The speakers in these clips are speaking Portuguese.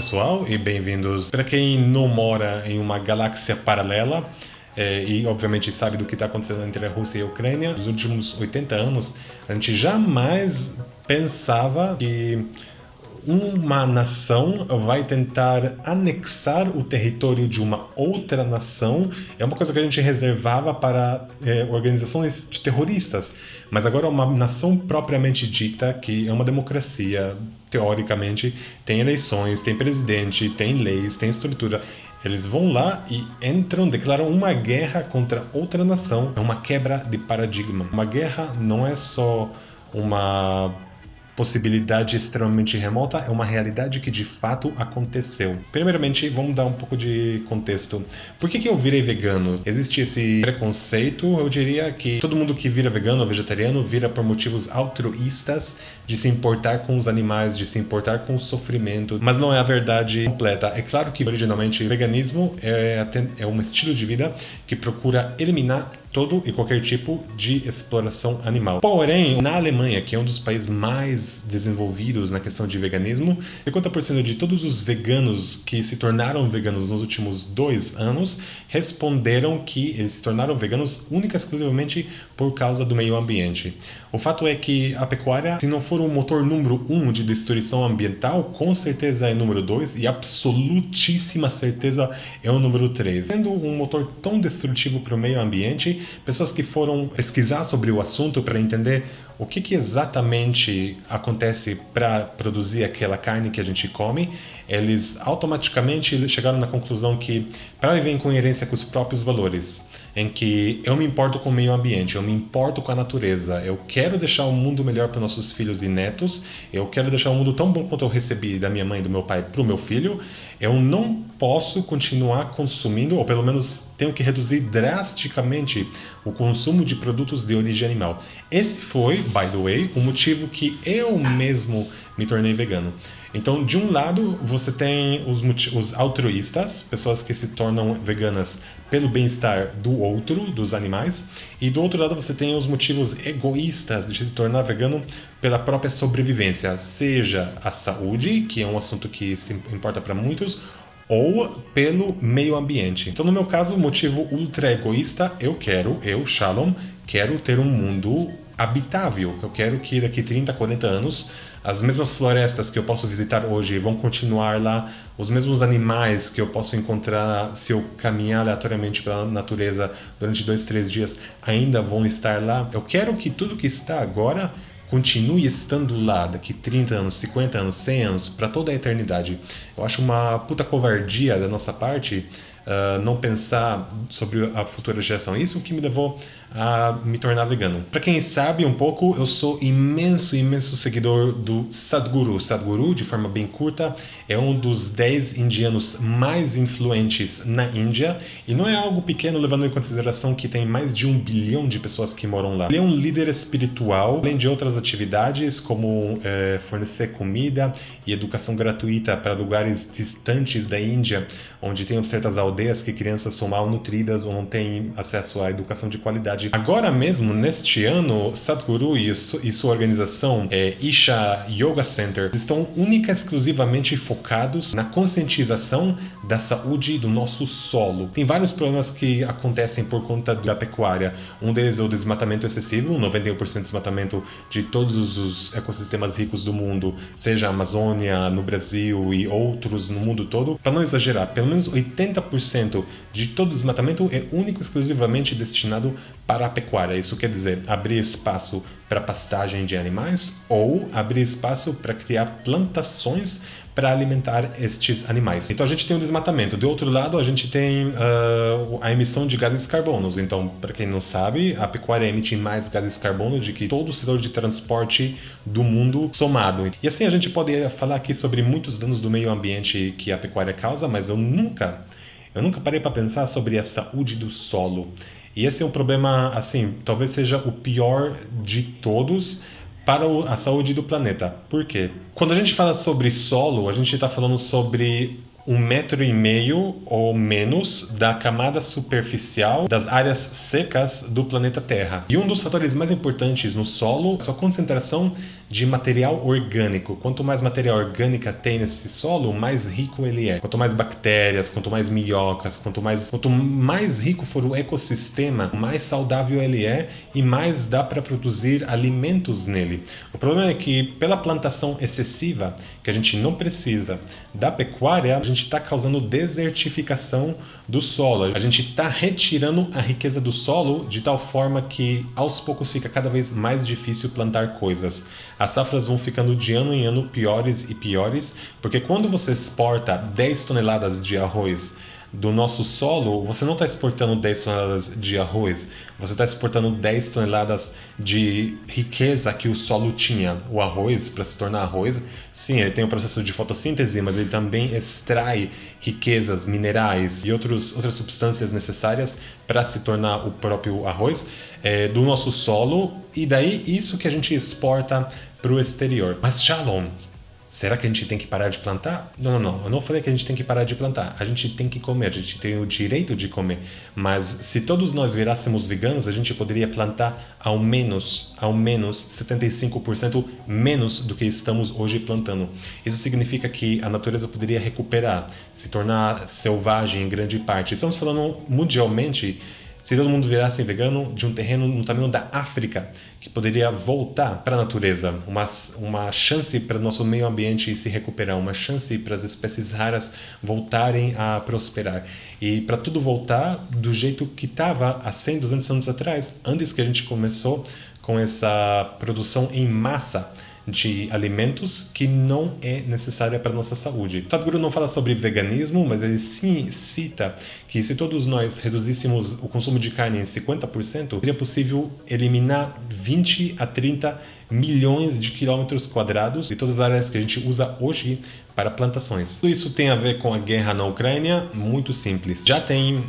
pessoal, e bem-vindos. Para quem não mora em uma galáxia paralela e obviamente sabe do que está acontecendo entre a Rússia e a Ucrânia, nos últimos 80 anos, a gente jamais pensava que uma nação vai tentar anexar o território de uma outra nação. É uma coisa que a gente reservava para organizações de terroristas. Mas agora uma nação propriamente dita, que é uma democracia, teoricamente, tem eleições, tem presidente, tem leis, tem estrutura. Eles vão lá e entram, declaram uma guerra contra outra nação. É uma quebra de paradigma. Uma guerra não é só uma possibilidade extremamente remota, é uma realidade que de fato aconteceu. Primeiramente, vamos dar um pouco de contexto. Por que eu virei vegano? Existe esse preconceito, eu diria que todo mundo que vira vegano ou vegetariano vira por motivos altruístas, de se importar com os animais, de se importar com o sofrimento, mas não é a verdade completa. É claro que originalmente o veganismo é um estilo de vida que procura eliminar todo e qualquer tipo de exploração animal. Porém, na Alemanha, que é um dos países mais desenvolvidos na questão de veganismo, 50% de todos os veganos que se tornaram veganos nos últimos 2 anos responderam que eles se tornaram veganos única e exclusivamente por causa do meio ambiente. O fato é que a pecuária, se não for o motor número 1 de destruição ambiental, com certeza é número 2 e absolutíssima certeza é o número 3. Sendo um motor tão destrutivo para o meio ambiente, pessoas que foram pesquisar sobre o assunto para entender o que exatamente acontece para produzir aquela carne que a gente come, eles automaticamente chegaram na conclusão que, para viver em coerência com os próprios valores, em que eu me importo com o meio ambiente, eu me importo com a natureza, eu quero deixar o mundo melhor para nossos filhos e netos, eu quero deixar o mundo tão bom quanto eu recebi da minha mãe e do meu pai para o meu filho, eu não posso continuar consumindo, ou pelo menos tenho que reduzir drasticamente o consumo de produtos de origem animal. Esse foi, by the way, o motivo que eu mesmo me tornei vegano. Então, de um lado, você tem os altruístas, pessoas que se tornam veganas pelo bem-estar do outro, dos animais, e do outro lado você tem os motivos egoístas de se tornar vegano pela própria sobrevivência, seja a saúde, que é um assunto que se importa para muitos, ou pelo meio ambiente. Então, no meu caso, o motivo ultra egoísta, Shalom, quero ter um mundo habitável. Eu quero que daqui 30, 40 anos, as mesmas florestas que eu posso visitar hoje vão continuar lá, os mesmos animais que eu posso encontrar se eu caminhar aleatoriamente pela natureza durante 2, 3 dias ainda vão estar lá. Eu quero que tudo que está agora continue estando lá daqui 30 anos, 50 anos, 100 anos, para toda a eternidade. Eu acho uma puta covardia da nossa parte não pensar sobre a futura geração. Isso que me levou a me tornar vegano. Para quem sabe um pouco, eu sou imenso seguidor do Sadhguru. Sadhguru, de forma bem curta, é um dos 10 indianos mais influentes na Índia, e não é algo pequeno levando em consideração que tem mais de 1 bilhão de pessoas que moram lá. Ele é um líder espiritual, além de outras atividades como fornecer comida e educação gratuita para lugares distantes da Índia, onde tem certas aldeias que crianças são mal nutridas ou não têm acesso à educação de qualidade. Agora mesmo, neste ano, Sadhguru e sua organização, Isha Yoga Center, estão única e exclusivamente focados na conscientização da saúde do nosso solo. Tem vários problemas que acontecem por conta da pecuária. Um deles é o desmatamento excessivo, 91% de desmatamento de todos os ecossistemas ricos do mundo, seja a Amazônia, no Brasil e outros no mundo todo. Para não exagerar, pelo menos 80% de todo o desmatamento é único e exclusivamente destinado para a pecuária. Isso quer dizer abrir espaço para pastagem de animais ou abrir espaço para criar plantações para alimentar estes animais. Então a gente tem o desmatamento. Do outro lado, a gente tem a emissão de gases carbonos. Então, para quem não sabe, a pecuária emite mais gases carbono do que todo o setor de transporte do mundo somado. E assim a gente pode falar aqui sobre muitos danos do meio ambiente que a pecuária causa, mas eu nunca parei para pensar sobre a saúde do solo. E esse é um problema, assim, talvez seja o pior de todos para a saúde do planeta. Por quê? Quando a gente fala sobre solo, a gente está falando sobre 1,5 metro ou menos da camada superficial das áreas secas do planeta Terra. E um dos fatores mais importantes no solo é a sua concentração de material orgânico. Quanto mais material orgânico tem nesse solo, mais rico ele é. Quanto mais bactérias, quanto mais minhocas, quanto mais rico for o ecossistema, mais saudável ele é e mais dá para produzir alimentos nele. O problema é que pela plantação excessiva, que a gente não precisa da pecuária, a gente está causando desertificação do solo. A gente está retirando a riqueza do solo de tal forma que aos poucos fica cada vez mais difícil plantar coisas. As safras vão ficando de ano em ano piores e piores, porque quando você exporta 10 toneladas de arroz do nosso solo, você não está exportando 10 toneladas de arroz, você está exportando 10 toneladas de riqueza que o solo tinha. O arroz, para se tornar arroz, sim, ele tem o processo de fotossíntese, mas ele também extrai riquezas, minerais e outras substâncias necessárias para se tornar o próprio arroz do nosso solo, e daí isso que a gente exporta para o exterior. Mas Shalom, será que a gente tem que parar de plantar? Não. Eu não falei que a gente tem que parar de plantar. A gente tem que comer, a gente tem o direito de comer. Mas se todos nós virássemos veganos, a gente poderia plantar ao menos 75% menos do que estamos hoje plantando. Isso significa que a natureza poderia recuperar, se tornar selvagem em grande parte. Estamos falando mundialmente. Se todo mundo virasse vegano, de um terreno no tamanho da África, que poderia voltar para a natureza, uma chance para o nosso meio ambiente se recuperar, uma chance para as espécies raras voltarem a prosperar. E para tudo voltar do jeito que estava há 100, 200 anos atrás, antes que a gente começou com essa produção em massa de alimentos que não é necessária para a nossa saúde. Sadhguru não fala sobre veganismo, mas ele sim cita que se todos nós reduzíssemos o consumo de carne em 50%, seria possível eliminar 20 a 30 milhões de quilômetros quadrados de todas as áreas que a gente usa hoje para plantações. Tudo isso tem a ver com a guerra na Ucrânia? Muito simples. Já tem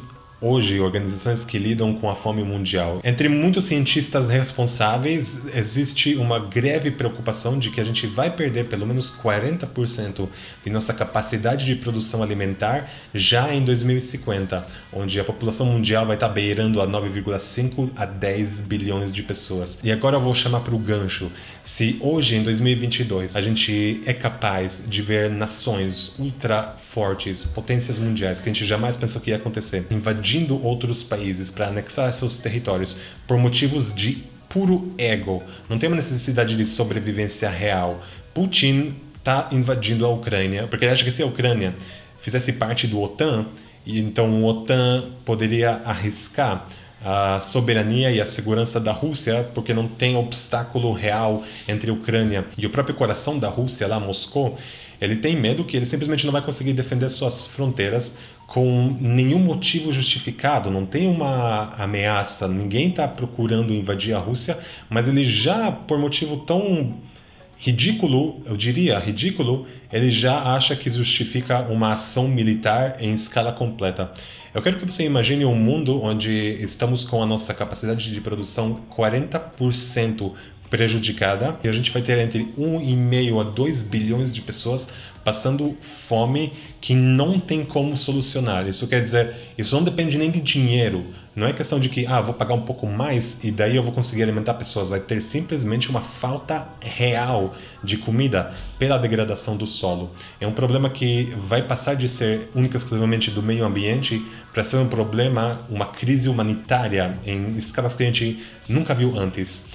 hoje organizações que lidam com a fome mundial. Entre muitos cientistas responsáveis, existe uma grave preocupação de que a gente vai perder pelo menos 40% de nossa capacidade de produção alimentar já em 2050, onde a população mundial vai estar beirando a 9,5 a 10 bilhões de pessoas. E agora eu vou chamar para o gancho. Se hoje, em 2022, a gente é capaz de ver nações ultra fortes, potências mundiais, que a gente jamais pensou que ia acontecer, invadindo outros países para anexar seus territórios por motivos de puro ego. Não tem uma necessidade de sobrevivência real. Putin está invadindo a Ucrânia porque ele acha que se a Ucrânia fizesse parte do OTAN, então o OTAN poderia arriscar a soberania e a segurança da Rússia, porque não tem obstáculo real entre a Ucrânia e o próprio coração da Rússia, lá Moscou. Ele tem medo que ele simplesmente não vai conseguir defender suas fronteiras com nenhum motivo justificado, não tem uma ameaça, ninguém está procurando invadir a Rússia, mas ele já, por motivo tão ridículo, eu diria ridículo, ele já acha que justifica uma ação militar em escala completa. Eu quero que você imagine um mundo onde estamos com a nossa capacidade de produção 40% prejudicada e a gente vai ter entre 1,5 a 2 bilhões de pessoas passando fome que não tem como solucionar. Isso quer dizer, isso não depende nem de dinheiro. Não é questão de que, vou pagar um pouco mais e daí eu vou conseguir alimentar pessoas. Vai ter simplesmente uma falta real de comida pela degradação do solo. É um problema que vai passar de ser única e exclusivamente do meio ambiente para ser um problema, uma crise humanitária em escalas que a gente nunca viu antes.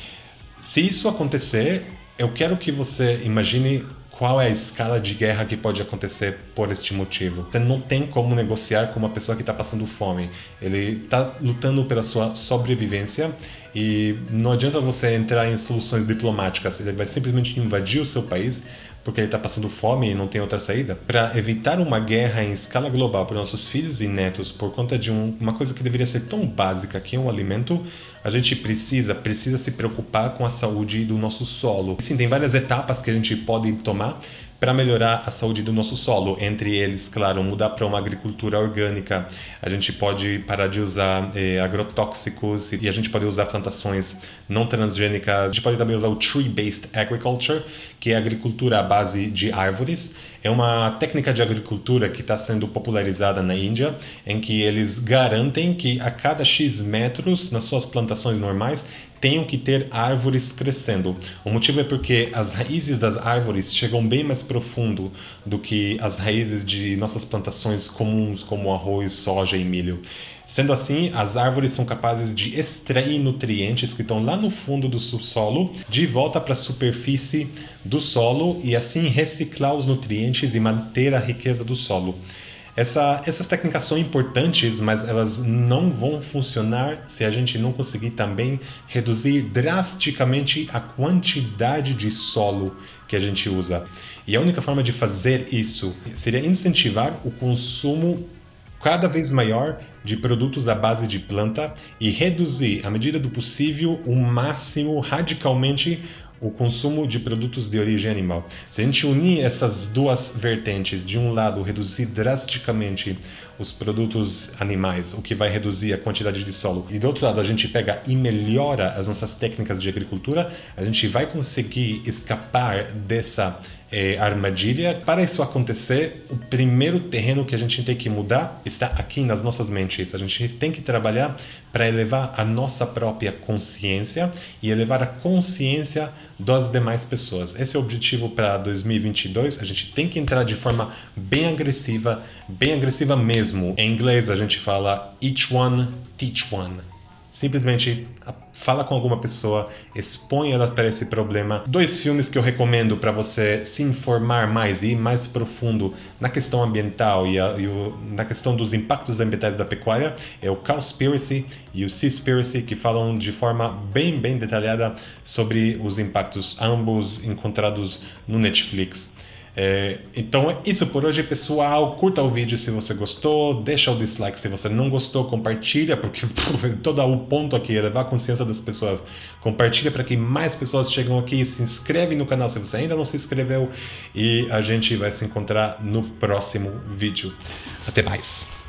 Se isso acontecer, eu quero que você imagine qual é a escala de guerra que pode acontecer por este motivo. Você não tem como negociar com uma pessoa que está passando fome. Ele está lutando pela sua sobrevivência e não adianta você entrar em soluções diplomáticas. Ele vai simplesmente invadir o seu país porque ele está passando fome e não tem outra saída. Para evitar uma guerra em escala global para nossos filhos e netos por conta de uma coisa que deveria ser tão básica, que é um alimento, a gente precisa se preocupar com a saúde do nosso solo. Sim, tem várias etapas que a gente pode tomar para melhorar a saúde do nosso solo. Entre eles, claro, mudar para uma agricultura orgânica. A gente pode parar de usar agrotóxicos e a gente pode usar plantações não transgênicas. A gente pode também usar o tree-based agriculture, que é a agricultura à base de árvores. É uma técnica de agricultura que está sendo popularizada na Índia, em que eles garantem que a cada X metros, nas suas plantações normais, tenham que ter árvores crescendo. O motivo é porque as raízes das árvores chegam bem mais profundo do que as raízes de nossas plantações comuns, como arroz, soja e milho. Sendo assim, as árvores são capazes de extrair nutrientes que estão lá no fundo do subsolo de volta para a superfície do solo e assim reciclar os nutrientes e manter a riqueza do solo. Essas técnicas são importantes, mas elas não vão funcionar se a gente não conseguir também reduzir drasticamente a quantidade de solo que a gente usa. E a única forma de fazer isso seria incentivar o consumo cada vez maior de produtos à base de planta e reduzir, à medida do possível, o máximo, radicalmente, o consumo de produtos de origem animal. Se a gente unir essas duas vertentes, de um lado, reduzir drasticamente os produtos animais, o que vai reduzir a quantidade de solo, e do outro lado, a gente pega e melhora as nossas técnicas de agricultura, a gente vai conseguir escapar dessa armadilha. Para isso acontecer, o primeiro terreno que a gente tem que mudar está aqui nas nossas mentes. A gente tem que trabalhar para elevar a nossa própria consciência e elevar a consciência das demais pessoas. Esse é o objetivo para 2022. A gente tem que entrar de forma bem agressiva mesmo. Em inglês a gente fala each one, teach one. Simplesmente fala com alguma pessoa, expõe ela para esse problema. 2 filmes que eu recomendo para você se informar mais e ir mais profundo na questão ambiental e na questão dos impactos ambientais da pecuária é o Cowspiracy e o Seaspiracy, que falam de forma bem detalhada sobre os impactos, ambos encontrados no Netflix. Então é isso por hoje, pessoal. Curta o vídeo se você gostou, deixa o dislike se você não gostou, compartilha, porque todo o ponto aqui é levar a consciência das pessoas. Compartilha para que mais pessoas cheguem aqui, se inscreve no canal se você ainda não se inscreveu e a gente vai se encontrar no próximo vídeo. Até mais!